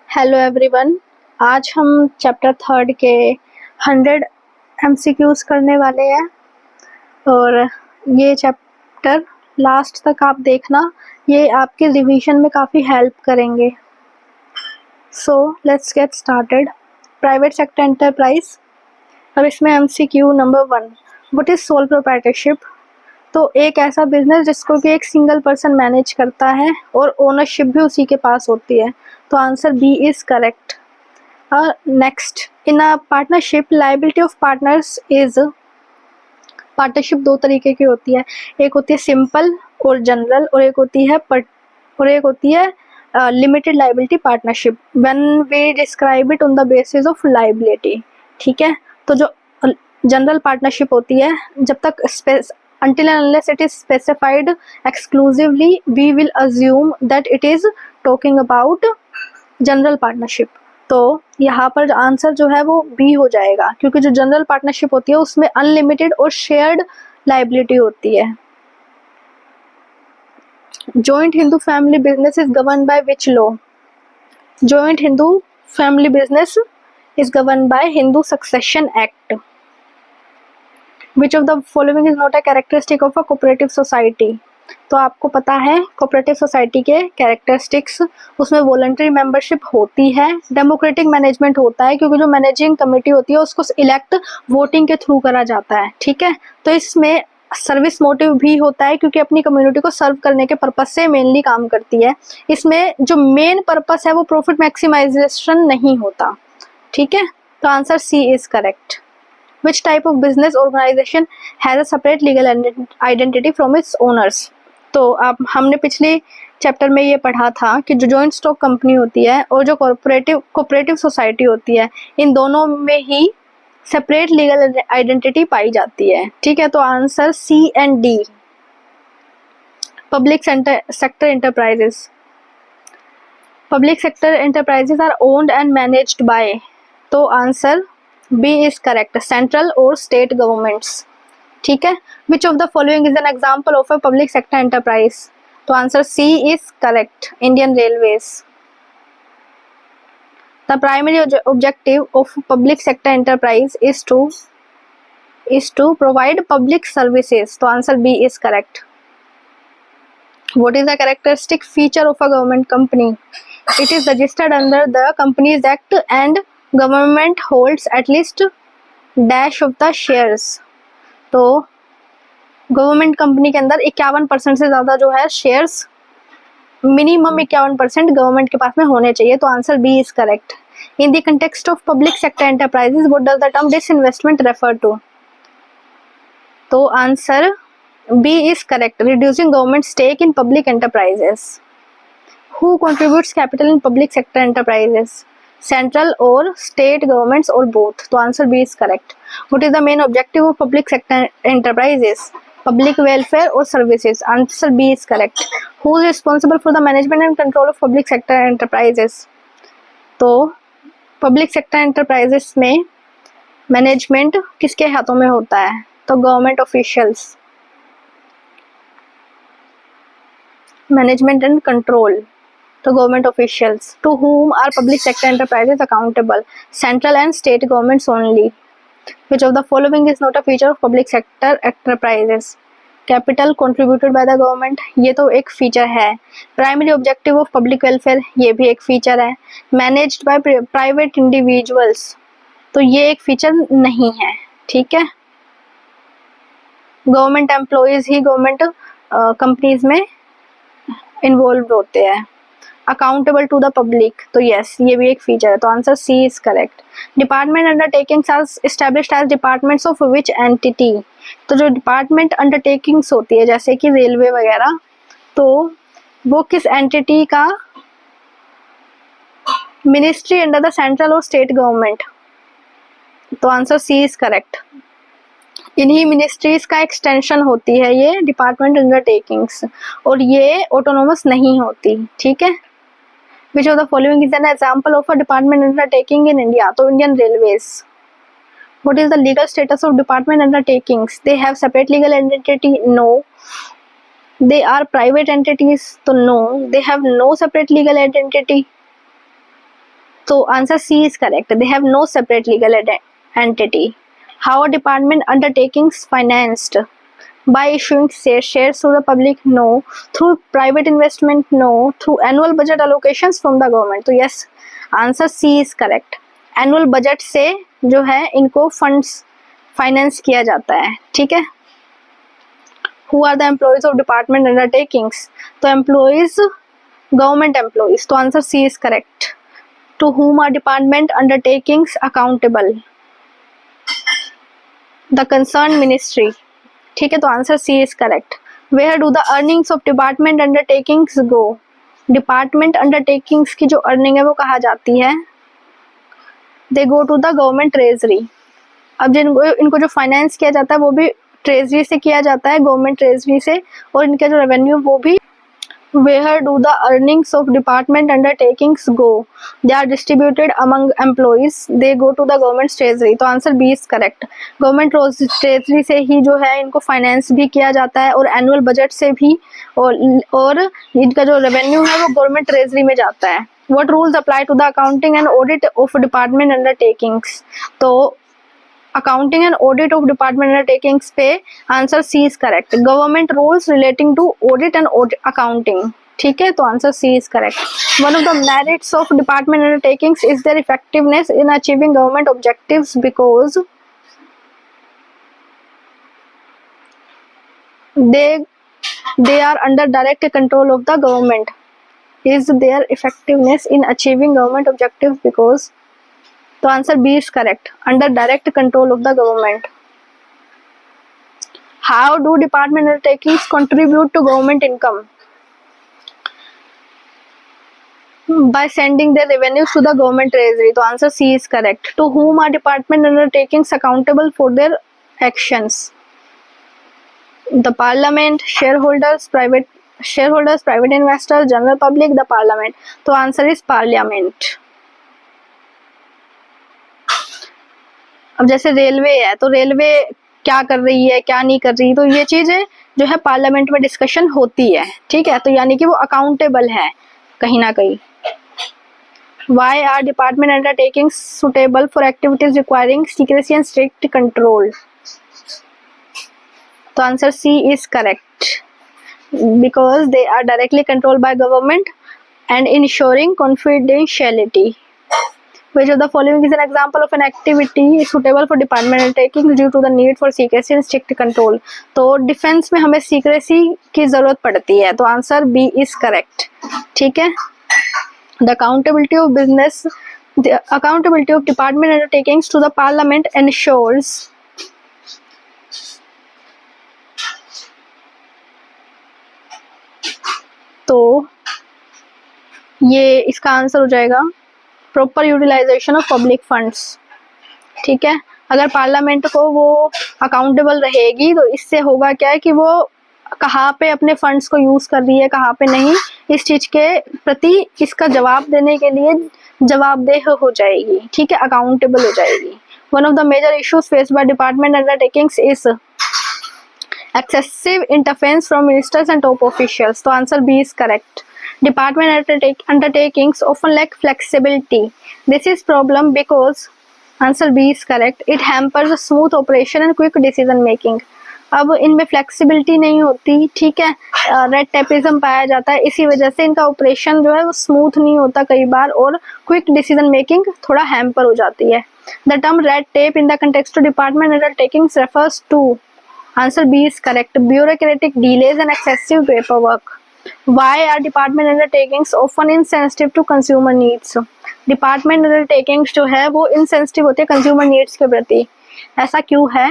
Hello everyone. आज हम chapter 3 के 100 एमसीक्यूज करने वाले हैं और ये चैप्टर लास्ट तक आप देखना, ये आपके रिवीजन में काफ़ी हेल्प करेंगे। So let's get started. Private sector enterprise. अब इसमें MCQ number 1, what is sole proprietorship. तो एक ऐसा बिजनेस जिसको कि एक सिंगल पर्सन मैनेज करता है और ओनरशिप भी उसी के पास होती है। तो answer B is correct. Next, in a partnership liability of partners is. Partnership दो तरीके की होती है, एक होती है सिंपल और जनरल, और एक होती है limited liability partnership when we describe it on the basis of liability. ठीक है, तो जो जनरल पार्टनरशिप होती है, जब तक until and unless it is specified exclusively we will assume that it is talking about general partnership. तो यहाँ पर आंसर जो है वो बी हो जाएगा, क्योंकि जो जनरल पार्टनरशिप होती है उसमें अनलिमिटेड और शेयर्ड लायबिलिटी होती है। Joint Hindu family business is govern by which law. Joint Hindu family business is govern by Hindu succession act. Which of the following is not a characteristic of a cooperative society. तो आपको पता है cooperative society के characteristics, उसमें voluntary membership होती है, democratic management होता है क्योंकि जो मैनेजिंग कमेटी होती है उसको इलेक्ट वोटिंग के थ्रू करा जाता है। ठीक है, तो इसमें सर्विस मोटिव भी होता है क्योंकि अपनी कम्युनिटी को सर्व करने के पर्पज से मेनली काम करती है। इसमें जो मेन पर्पस है वो प्रॉफिट मैक्सिमाइजेशन नहीं होता। ठीक है, तो answer C is correct. Which type of business organization has a separate legal identity from its owners? तो अब हमने पिछले चैप्टर में ये पढ़ा था कि जो जॉइंट स्टॉक कंपनी होती है और जो कोऑपरेटिव सोसाइटी होती है, इन दोनों में ही सेपरेट लीगल आइडेंटिटी पाई जाती है। ठीक है, तो answer C and D. Public sector enterprises. Public sector enterprises are owned and managed by. तो answer B is correct, central और स्टेट गवर्नमेंट्स। ठीक है, which of the following is an example of a public sector enterprise. तो answer C is correct, Indian railways. The primary objective of public sector enterprise is to provide public services. तो answer B is correct. What is the characteristic feature of a government company? It is registered under the Companies Act and government holds at least dash of the shares. तो government company के अंदर 51% से ज़्यादा जो है shares, minimum 51% government के पास में होने चाहिए। तो answer B is correct. In the context of public sector enterprises what does the term disinvestment refer to. तो answer B is correct, reducing government stake in public enterprises. Who contributes capital in public sector enterprises? Central or state governments or both? तो answer B is correct. What is the main objective of public sector enterprises? Public welfare or services? Answer B is correct. Who is responsible for the management and control of public sector enterprises? तो public sector enterprises में management किसके हाथों में होता है? तो government officials. Management and control, तो government officials. To whom are public sector enterprises accountable? Central and state governments only. Which of the following is not a feature of public sector enterprises? Capital contributed by the government, ये तो एक feature है। Primary objective of public welfare, ये भी एक feature है। Managed by private individuals, तो ये एक फीचर नहीं है। ठीक है, गवर्नमेंट एम्प्लॉयज ही गवर्नमेंट कंपनीज में इन्वॉल्व होते हैं। अकाउंटेबल टू द पब्लिक, तो यस ये भी एक फीचर है। तो answer C is correct. Department undertakings are established as departments of which entity. तो जो डिपार्टमेंट अंडरटेकिंग्स होती है जैसे कि रेलवे वगैरह, तो वो किस एंटिटी का? मिनिस्ट्री अंडर द सेंट्रल और स्टेट गवर्नमेंट। तो आंसर सी इज करेक्ट। इन्हीं मिनिस्ट्रीज का एक्सटेंशन होती है ये डिपार्टमेंट अंडरटेकिंग्स, और ये ऑटोनोमस नहीं होती। ठीक है, which of the following is an example of a department undertaking in India. तो Indian railways. What is the legal status of department undertakings? They have separate legal entity? No. They are private entities? तो no, they have no separate legal entity. तो answer C is correct, they have no separate legal entity. How are department undertakings financed? By issuing shares to the public? No. Through private investment? No. Through annual budget allocations from the government? तो yes, answer C is correct. Annual budget से जो है इनको funds finance किया जाता है. ठीक है. Who are the employees of department undertakings? तो एम्प्लॉइज गवर्नमेंट एम्प्लॉइज. तो answer C is correct. To whom are department undertakings accountable? The concerned ministry. ठीक है. तो answer C is correct. Where do the earnings of department undertakings go? Department undertakings की जो earning है वो कहाँ जाती है? They go to the government treasury. अब इनको जो फाइनेंस किया जाता है वो भी ट्रेजरी से किया जाता है, गवर्नमेंट ट्रेजरी से, और इनका जो रेवेन्यू वो भी. Where do the earnings of department undertakings go? They are distributed among employees. They go to the government treasury. तो answer B is correct. Government treasury से ही जो है इनको फाइनेंस भी किया जाता है और एनुअल बजट से भी, और इनका जो रेवेन्यू है वो गवर्नमेंट ट्रेजरी में जाता है. What rules apply to the accounting and audit of department undertakings? तो accounting and audit of department undertakings पे answer C is correct. Government rules relating to audit and accounting. ठीक है. तो answer C is correct. One of the merits of department undertakings is their effectiveness in achieving government objectives because they are under direct control of the government. Is their effectiveness in achieving government objectives because? तो answer B is correct. Under direct control of the government. How do department undertakings contribute to government income? by sending their revenues to the government treasury. तो answer C is correct. To whom are department undertakings accountable for their actions? The parliament, shareholders, private investors, general public, the parliament. तो answer is parliament. अब जैसे railway है तो railway क्या कर रही है क्या नहीं कर रही, तो ये चीजें जो है पार्लियामेंट में डिस्कशन होती है. ठीक है. तो यानी कि वो अकाउंटेबल है कहीं ना कहीं. Why are department undertakings suitable for activities requiring secrecy and strict control? तो answer C is correct. Because they are directly controlled by government and ensuring confidentiality. Which of the following is an example of an activity suitable for department undertaking due to the need for secrecy and strict control? तो defence में हमें secrecy की जरूरत पड़ती है. तो answer B is correct. ठीक है. The accountability of department undertakings to the parliament ensures तो ये इसका आंसर हो जाएगा proper utilization of public funds. ठीक है. अगर पार्लियामेंट को वो अकाउंटेबल रहेगी तो इससे होगा क्या है कि वो कहाँ पे अपने फंड्स को यूज कर रही है कहाँ पे नहीं, इस चीज के प्रति इसका जवाब देने के लिए जवाबदेह हो जाएगी. ठीक है. अकाउंटेबल हो जाएगी. One of the major issues faced by department undertakings is excessive interference from ministers and top officials. तो answer B is correct. Department undertakings often lack flexibility. This is problem because answer B is correct. It hampers smooth operation and quick decision making. अब इनमें flexibility नहीं होती. ठीक है. Red tapism पाया जाता है, इसी वजह से इनका ऑपरेशन जो है वो स्मूथ नहीं होता कई बार, और क्विक डिसीजन मेकिंग थोड़ा हैम्पर हो जाती है. The term red tape in the context of department undertakings refers to. Answer B is correct. Bureaucratic delays and excessive paperwork. Why are department undertakings often insensitive to consumer needs? Department undertakings जो है वो insensitive होते हैं consumer needs के प्रति. ऐसा क्यों है?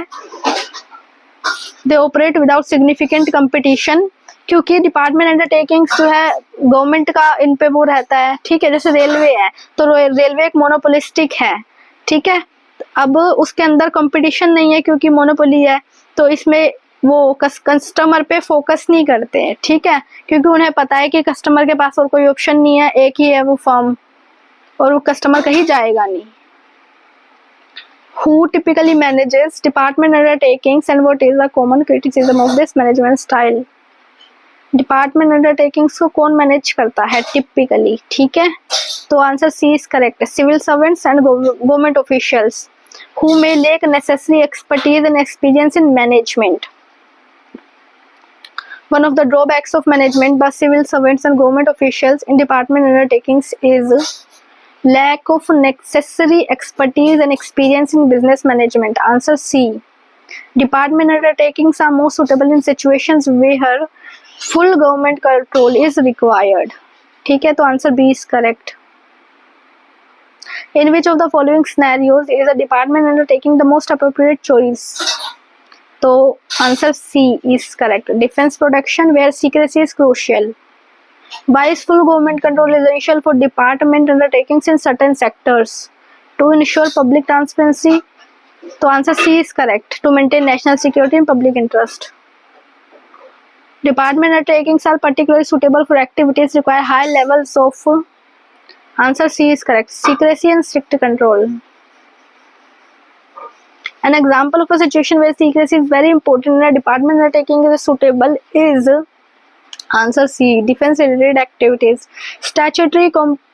They operate without significant competition. क्योंकि डिपार्टमेंट अंडरटेकिंग्स जो है गवर्नमेंट का इन पे वो रहता है. ठीक है. जैसे रेलवे है तो रेलवे एक मोनोपोलिस्टिक है. ठीक है. अब उसके अंदर कंपटीशन नहीं है क्योंकि मोनोपोली है, तो इसमें वो कस्टमर पे फोकस नहीं करते हैं. ठीक है. क्योंकि उन्हें पता है कि कस्टमर के पास और कोई ऑप्शन नहीं है, एक ही है वो फर्म, और वो कस्टमर कहीं जाएगा नहीं. Who typically manages department undertakings and what is the common criticism of this management style? Department undertakings को कौन मैनेज करता है टिपिकली, ठीक है। तो answer C is correct, civil servants and government officials who may lack necessary expertise and experience in management. One of the drawbacks of management by civil servants and government officials in department undertakings is lack of necessary expertise and experience in business management. Answer C. Department undertakings are more suitable in situations where full government control is required. ठीक है, तो answer B is correct. In which of the following scenarios is a department undertaking the most appropriate choice? तो answer C is correct. Defense production where secrecy is crucial. Bias full government control is essential for department undertakings in certain sectors. To ensure public transparency. तो answer C is correct. To maintain national security and public interest. Department undertakings are particularly suitable for activities require high levels of. Answer C is correct. Secrecy and strict control. An example of a situation where secrecy is very important in a department undertaking is suitable is answer C. Defense related activities. Statutory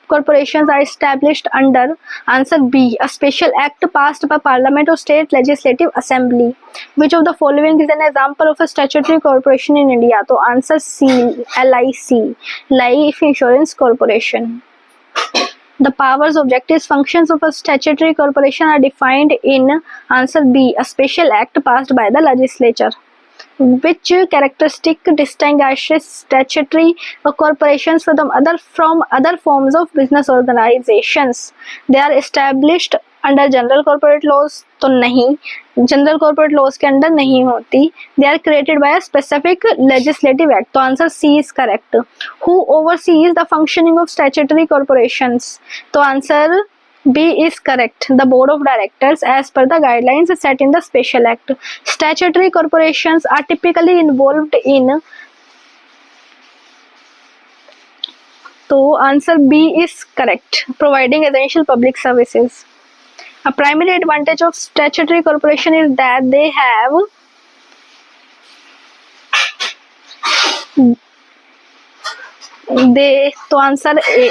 corporations are established under answer B. A special act passed by Parliament or State Legislative Assembly. Which of the following is an example of a statutory corporation in India? तो answer C. LIC. Life Insurance Corporation. The powers, objectives, functions of a statutory corporation are defined in answer B. A special act passed by the legislature. Which characteristic distinguishes statutory corporations from other forms of business organizations? They are established under general corporate laws. तो नहीं, general corporate laws के under नहीं होती. They are created by a specific legislative act. तो answer C is correct. Who oversees the functioning of statutory corporations? तो answer B is correct. The board of directors as per the guidelines set in the special act. Statutory corporations are typically involved in. तो answer B is correct. Providing essential public services. A primary advantage of statutory corporation is that they have तो answer A.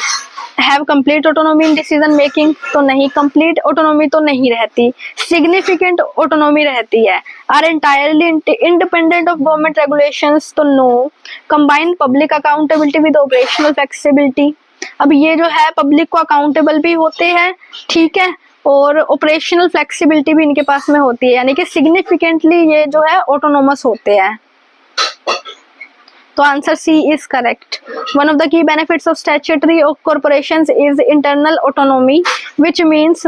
Have complete autonomy in decision making? तो नहीं, complete autonomy तो नहीं रहती. Significant autonomy रहती है. Are entirely independent of government regulations? तो no. Combine public accountability with operational flexibility? अब ये जो है पब्लिक को अकाउंटेबल भी होते हैं, ठीक है, और ऑपरेशनल फ्लेक्सिबिलिटी भी इनके पास में होती है, यानी कि सिग्निफिकेंटली ये जो है ऑटोनोमस होते हैं. तो answer C is correct. One of the key benefits of statutory corporations is internal autonomy which means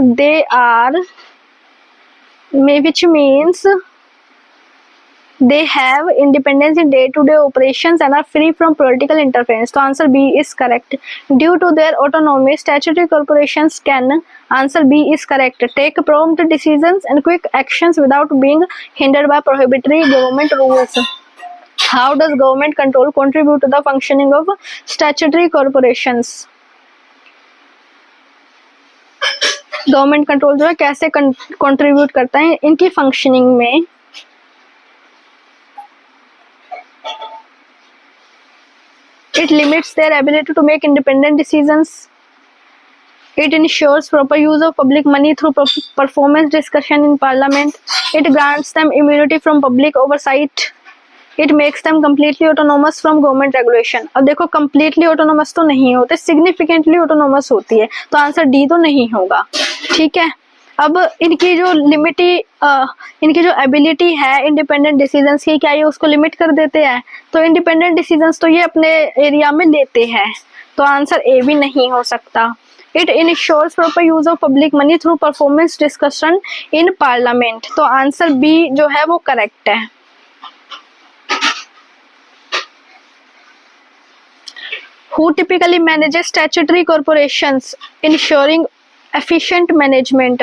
they have independence in day-to-day operations and are free from political interference. तो answer B is correct. Due to their autonomy, statutory corporations can, answer B is correct, take prompt decisions and quick actions without being hindered by prohibitory government rules. How does government control contribute to the functioning of statutory corporations? Government control जो है कैसे contribute करता है इनकी functioning में? It limits their ability to make independent decisions. It ensures proper use of public money through performance discussion in parliament. It grants them immunity from public oversight. It makes them completely autonomous from government regulation. अब देखो completely autonomous तो नहीं होते, significantly autonomous होती है, तो answer D तो नहीं होगा, ठीक है. अब इनकी जो इनकी जो एबिलिटी है इंडिपेंडेंट डिसीजंस की, क्या ये उसको लिमिट कर देते हैं? तो इंडिपेंडेंट डिसीजंस तो ये अपने एरिया में लेते हैं, तो आंसर ए भी नहीं हो सकता. It ensures proper use of public money through performance discussion in parliament. तो आंसर बी जो है वो करेक्ट है. Who typically manages statutory corporations ensuring efficient management?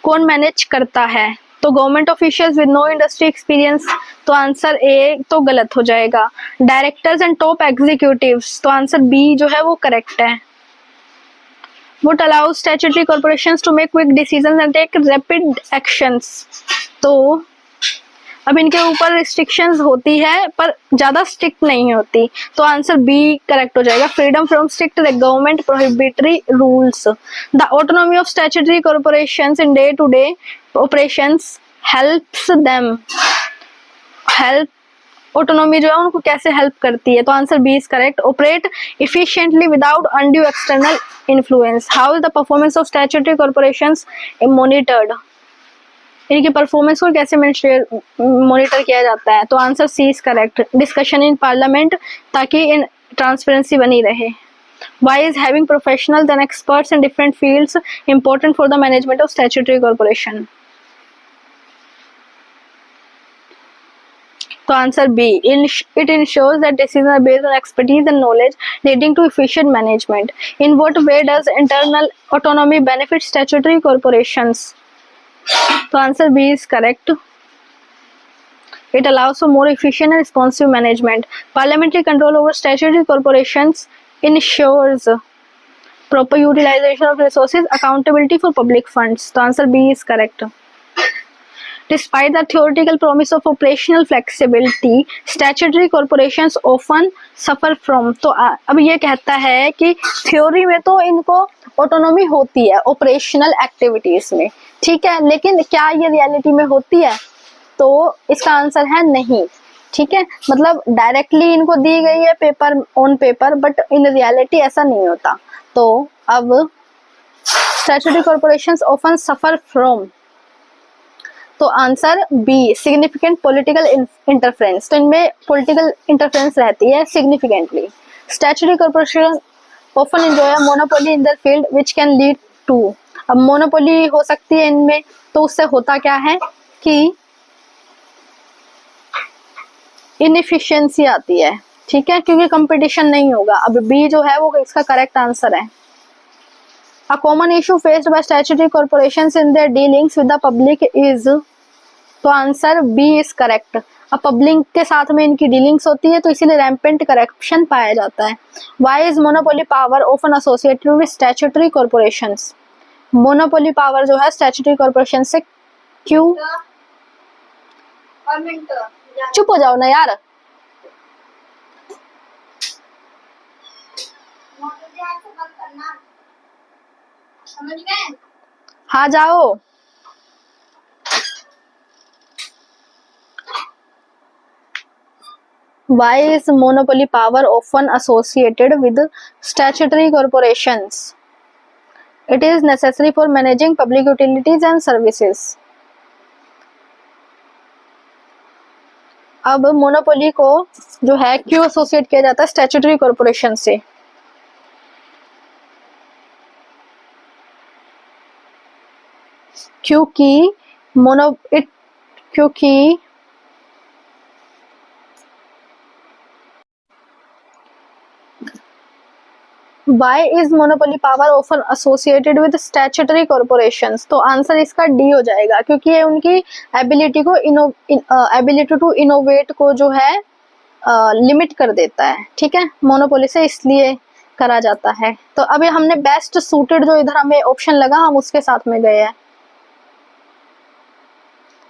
कौन मैनेज करता है? तो government officials with know industry experience. तो आंसर ए तो गलत हो जाएगा. Directors and top executives. तो आंसर बी जो है वो करेक्ट है. What allows statutory corporations to make quick decisions and take rapid actions? तो अब इनके ऊपर रिस्ट्रिक्शंस होती है पर ज्यादा स्ट्रिक्ट नहीं होती, तो आंसर बी करेक्ट हो जाएगा। Freedom from strict government prohibitory rules, the autonomy of statutory corporations in day to day operations helps them, help autonomy जो है उनको कैसे हेल्प करती है, तो answer B is correct. Operate efficiently without undue external influence, how is the performance of statutory corporations monitored, इनकी performance को कैसे मॉनिटर किया जाता है, तो answer C is correct. Discussion in parliament, ताकि इन ट्रांसपेरेंसी बनी रहे। Why is having professionals and experts in different fields important for the management of statutory corporation? तो answer B, it ensures that decisions are based on expertise and knowledge leading to efficient management. In what way does internal autonomy benefit statutory corporations? तो answer B is correct. It allows for more efficient and responsive management. Parliamentary control over statutory corporations ensures proper utilization of resources, accountability for public funds. तो answer B is correct. Despite the theoretical promise of operational flexibility, statutory corporations often suffer from. तो अब ये कहता है कि theory में तो इनको ऑटोनॉमी होती है ऑपरेशनल एक्टिविटीज में, ठीक है, लेकिन क्या ये रियलिटी में होती है, तो इसका आंसर है नहीं, ठीक है। मतलब डायरेक्टली इनको दी गई है paper on paper, but in reality ऐसा नहीं होता। तो अब statutory corporations often suffer from, तो answer B significant political interference, तो इनमें पॉलिटिकल इंटरफेरेंस रहती है significantly. Statutory corporation often enjoy a monopoly in their field which can lead to, अब मोनोपोली हो सकती है इनमें, तो उससे होता क्या है कि इनएफिशिएंसी आती है, ठीक है, क्योंकि कंपटीशन नहीं होगा। अब बी जो है वो इसका करेक्ट आंसर है। A common issue faced by statutory corporations in their dealings with the public is, तो आंसर बी इज करेक्ट। अब पब्लिक के साथ में इनकी डीलिंग्स होती है, तो इसीलिए रैम्पेंट करप्शन पाया जाता है। Why is monopoly power often associated with statutory corporations? Monopoly power जो है स्टैट्यूटरी कॉर्पोरेशन से क्यों, चुप हो जाओ ना यार, हाँ जाओ। Why is monopoly power often associated with statutory corporations? It is necessary for managing public utilities and services. अब मोनोपोली को जो है क्यों एसोसिएट किया जाता है स्टैट्यूटरी कॉर्पोरेशन से, क्योंकि क्योंकि Why is monopoly power often associated with statutory corporations? तो आंसर इसका डी हो जाएगा, क्योंकि ये उनकी एबिलिटी को एबिलिटी टू इनोवेट को जो है लिमिट कर देता है, ठीक है, मोनोपोली से इसलिए करा जाता है। तो अभी हमने बेस्ट सूटेड जो इधर हमें ऑप्शन लगा हम उसके साथ में गए हैं।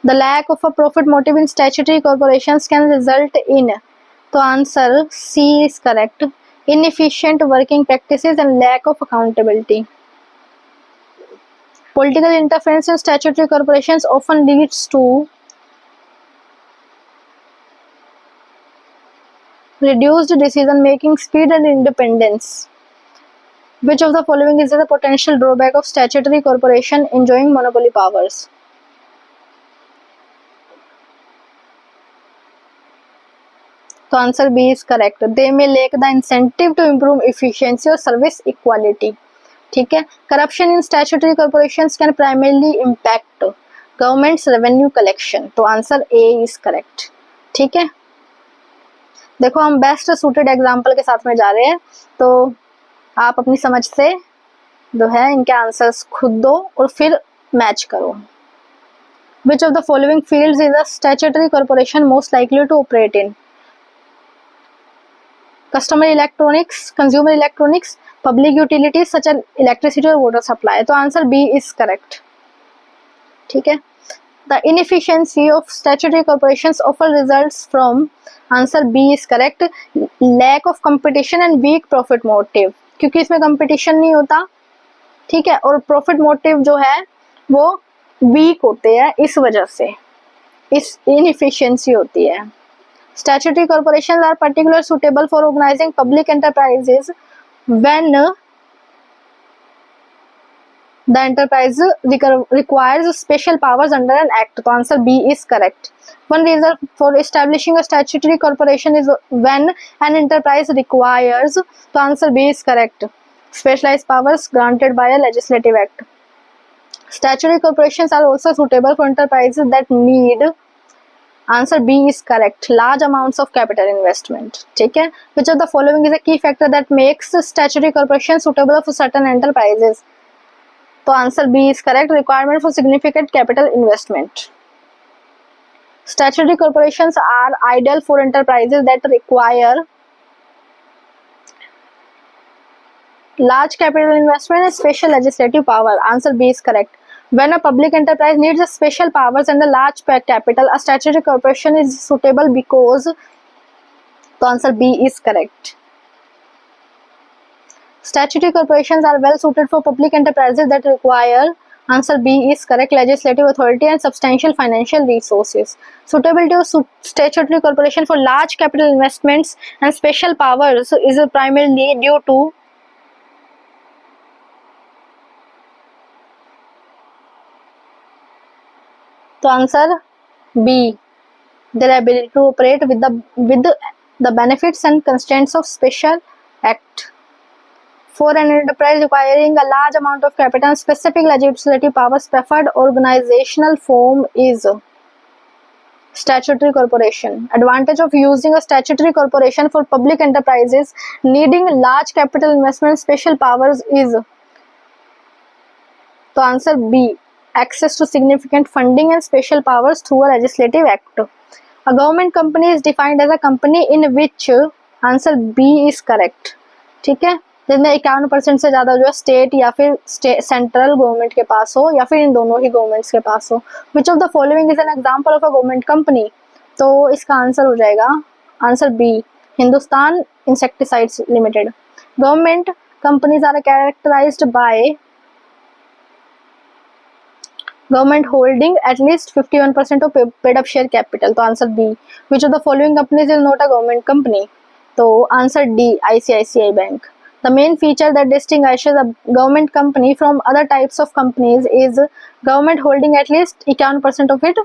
The lack of a profit motive in statutory corporations can result in, तो answer C is correct, inefficient working practices and lack of accountability. Political interference in statutory corporations often leads to reduced decision making speed and independence. Which of the following is the potential drawback of statutory corporation enjoying monopoly powers? तो answer B is correct, they may lack the incentive to improve efficiency और service quality, ठीक है। Corruption in statutory corporations can primarily impact government's revenue collection, तो answer A is correct, ठीक है। देखो हम best suited example के साथ में जा रहे हैं, तो आप अपनी समझ से जो है इनके आंसर्स खुद दो और फिर मैच करो। Which of the following fields is a statutory corporation most likely to operate in? Customer electronics, consumer electronics, public utilities such as electricity और water supply, तो आंसर बी इज करेक्ट, ठीक है। The inefficiency of statutory corporations often results from, answer B is correct, lack of competition and weak profit motive, क्योंकि इसमें competition नहीं होता, ठीक है, और प्रॉफिट मोटिव जो है वो वीक होते हैं, इस वजह से इस इनएफिशिएंसी होती है. Statutory corporations are particularly suitable for organizing public enterprises when the enterprise requires special powers under an act. So answer B is correct. One reason for establishing a statutory corporation is when an enterprise requires. So answer B is correct. Specialized powers granted by a legislative act. Statutory corporations are also suitable for enterprises that need. Answer B is correct. Large amounts of capital investment. ठीक है. Which of the following is a key factor that makes statutory corporation suitable for certain enterprises? So answer B is correct. Requirement for significant capital investment. Statutory corporations are ideal for enterprises that require large capital investment and special legislative power. Answer B is correct. When a public enterprise needs a special powers and a large capital, a statutory corporation is suitable because. So answer B is correct. Statutory corporations are well suited for public enterprises that require. Answer B is correct. Legislative authority and substantial financial resources. Suitability of statutory corporation for large capital investments and special powers is primarily due to. So answer B. Their ability to operate with the benefits and constraints of special act. For an enterprise requiring a large amount of capital and specific legislative powers, preferred organizational form is statutory corporation. Advantage of using a statutory corporation for public enterprises needing large capital investment special powers is. So answer B. Access to significant funding and special powers through a legislative act. A government company is defined as a company in which. Answer B is correct. ठीक है, जिसमें 51% से ज़्यादा जो है state या फिर central government के पास हो या फिर इन दोनों ही गवर्नमेंट्स के पास हो. Which of the following is an example of a government company? तो इसका आंसर हो जाएगा answer B, Hindustan insecticides limited. Government companies are characterized by government holding at least 51% of paid up share capital. तो answer B. Which of the following companies is not a government company? तो answer D, ICICI Bank. The main feature that distinguishes a government company from other types of companies is government holding at least 51% of it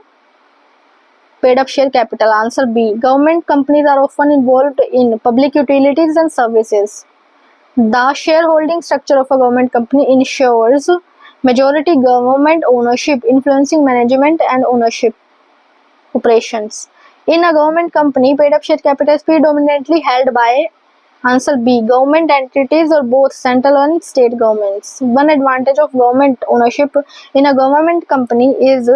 paid up share capital. Answer B. Government companies are often involved in public utilities and services. The shareholding structure of a government company ensures majority government ownership, influencing management and ownership operations. In a government company, paid up share capital is predominantly held by. Answer B. Government entities or both central and state governments. One advantage of government ownership in a government company is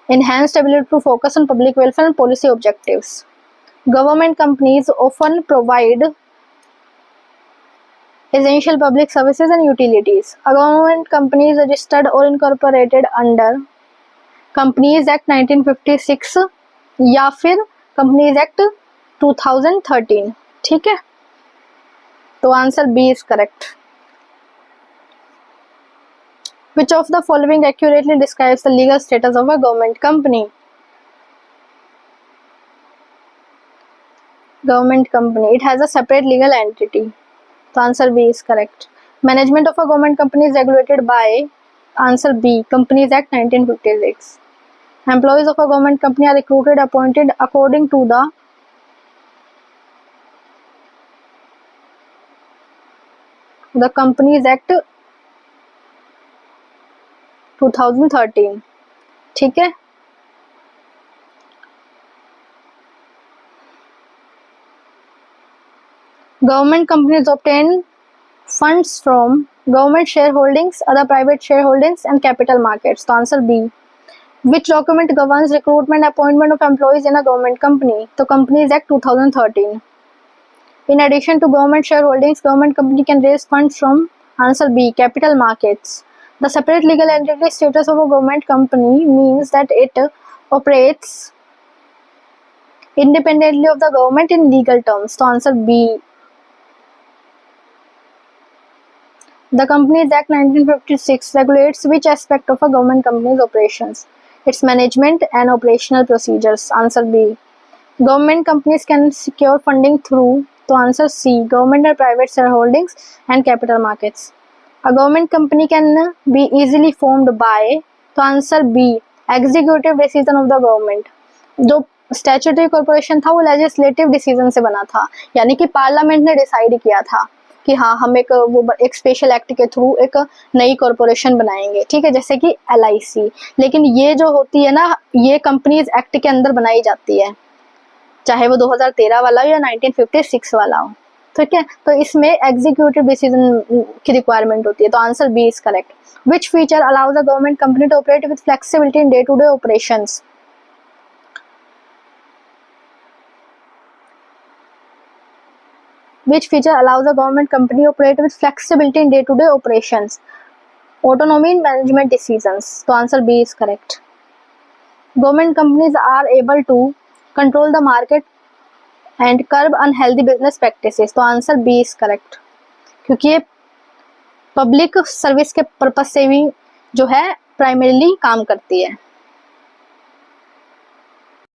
enhanced ability to focus on public welfare and policy objectives. Government companies often provide essential public services and utilities. A government company is registered or incorporated under Companies Act 1956 या फिर Companies Act 2013. ठीक है, तो answer B is correct. Which of the following accurately describes the legal status of a government company? Government company, it has a separate legal entity. So answer B is correct. Management of a government company is regulated by. Answer B. Companies Act 1956. Employees of a government company are recruited, appointed according to the Companies Act 2013. ठीक है, government companies obtain funds from government shareholdings, other private shareholdings and capital markets. So answer B. Which document governs recruitment appointment of employees in a government company? So Companies Act 2013. In addition to government shareholdings, government company can raise funds from. Answer B capital markets. The separate legal entity status of a government company means that it operates independently of the government in legal terms. So answer B. The Companies Act 1956 regulates which aspect of a government company's operations? Its management and operational procedures. Answer B. Government companies can secure funding through, to answer C, government or private shareholdings and capital markets. A government company can be easily formed by, to answer B, executive decision of the government. जो statutory corporation था वो legislative decision से बना था, यानी कि parliament ने decide किया था कि हाँ हम एक स्पेशल एक्ट के थ्रू एक नई कॉर्पोरेशन बनाएंगे, ठीक है, जैसे कि LIC. लेकिन ये जो होती है ना, ये कंपनीज एक्ट के अंदर बनाई जाती है, चाहे वो 2013 वाला हो या 1956 वाला हो, ठीक है. तो इसमें एग्जीक्यूटिव डिसीजन की रिक्वायरमेंट होती है. तो answer B is correct. Which feature allows a government company to operate with flexibility in day to day operations? Which feature allows a government company to operate with flexibility in day-to-day operations? Autonomy in management decisions. So answer B is correct. Government companies are able to control the market and curb unhealthy business practices. तो answer B is correct, क्योंकि ये public service के purpose से भी जो है primarily काम करती है.